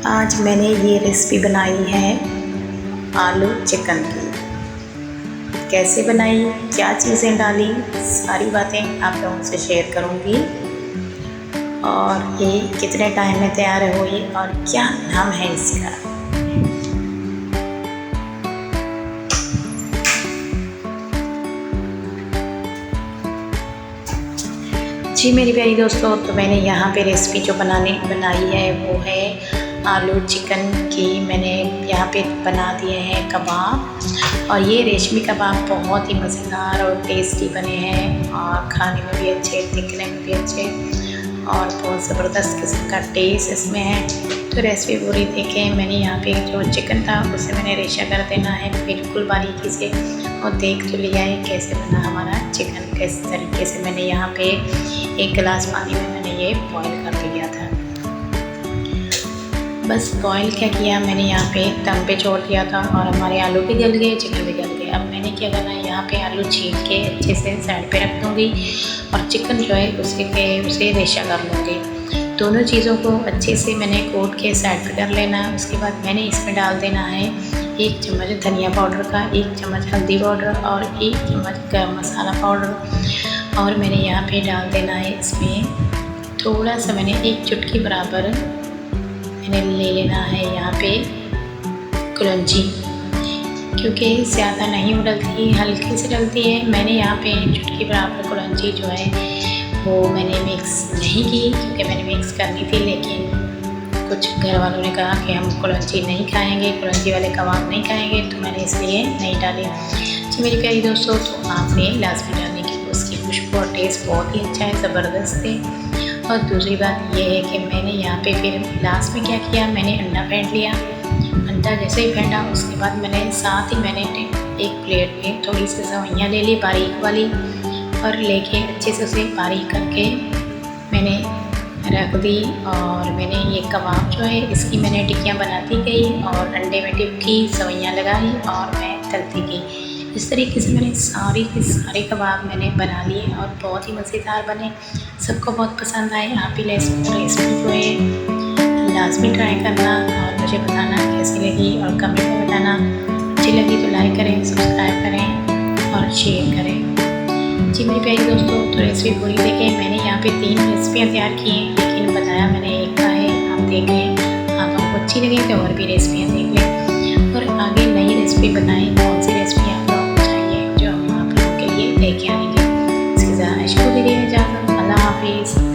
आज मैंने ये रेसिपी बनाई है आलू चिकन की। कैसे बनाई, क्या चीज़ें डाली, सारी बातें आप लोगों से शेयर करूँगी। और ये कितने टाइम में तैयार हुई और क्या नाम है इसका। जी मेरी प्यारी दोस्तों, तो मैंने यहाँ पे रेसिपी जो बनाई है वो है आलू चिकन की। मैंने यहाँ पे बना दिए हैं कबाब, और ये रेशमी कबाब बहुत ही मज़ेदार और टेस्टी बने हैं और खाने में भी अच्छे, दिखने में भी अच्छे और बहुत ज़बरदस्त किस्म का टेस्ट इसमें है। तो रेसिपी पूरी देखें। मैंने यहाँ पे जो चिकन था उसे मैंने रेशा कर देना है बिल्कुल बारीकी से, और देख तो लिया है कैसे बना हमारा चिकन। किस तरीके से मैंने यहाँ पे 1 गिलास पानी में मैंने ये बॉईल कर लिया था। बस बॉईल क्या किया, मैंने यहाँ पे दम पे छोड़ दिया था और हमारे आलू भी गल गए, चिकन भी गल गए। अब मैंने क्या करना है, यहाँ पे आलू छील के अच्छे से साइड पे रख दूँगी और चिकन जो है उसे रेशा कर लूँगी। दोनों चीज़ों को अच्छे से मैंने कोट के साइड पे कर लेना। उसके बाद मैंने इसमें डाल देना है 1 चम्मच धनिया पाउडर का, 1 चम्मच हल्दी पाउडर और 1 चम्मच गरम मसाला पाउडर। और मैंने यहाँ पे डाल देना है इसमें थोड़ा सा, मैंने 1 चुटकी बराबर मैंने ले लेना है यहाँ पे कलौंजी, क्योंकि ज़्यादा नहीं उड़लती, हल्की से डलती है। मैंने यहाँ पे 1 चुटकी बराबर कलौंजी जो है वो मैंने मिक्स नहीं की, क्योंकि मैंने मिक्स करनी थी, लेकिन कुछ घर वालों ने कहा कि हम कलौंजी नहीं खाएंगे, कलौंजी वाले कबाब नहीं खाएंगे, तो मैंने इसलिए नहीं डाले। जी मेरी प्यारी दोस्तों, तो आपने लाजमी डालने की, उसकी खुशबू और टेस्ट बहुत ही अच्छा है, ज़बरदस्त है। और दूसरी बात ये है कि मैंने यहाँ पे फिर लास्ट में क्या किया, मैंने अंडा फेंट लिया। अंडा जैसे ही फेंटा उसके बाद मैंने साथ ही मैंने एक प्लेट में थोड़ी सी सेवइयाँ ले ली बारीक वाली, और लेके अच्छे से उसे बारीक करके मैंने रख दी। और मैंने ये कबाब जो है इसकी मैंने टिक्कियाँ बनाती गई और अंडे में डिप की, सेवइयाँ लगाई और मैं तलती गई। इस तरीके से मैंने सारे के सारे कबाब मैंने बना लिए और बहुत ही मज़ेदार बने, सबको बहुत पसंद आए। आप भी रेसिपी को है लाजमी ट्राई करना और मुझे बताना कैसी लगी, और कमेंट में बताना। अच्छी लगी तो लाइक करें, सब्सक्राइब करें और शेयर करें। जी मेरी प्यारी दोस्तों, तो रेसिपी पूरी देखें। मैंने यहाँ पे 3 रेसिपियाँ तैयार की हैं, लेकिन बताया मैंने एक का है, आप देख लें। आपको अच्छी लगे तो और भी रेसिपियाँ देख लें, और आगे नई रेसिपी बताएं कौन सी रेसिपी आप लोगों को चाहिए जो हम आप लोगों के लिए लेके आएंगे। इसके ज़्यादा को दीजिए इजाज़त। अल्लाह हाफिज़।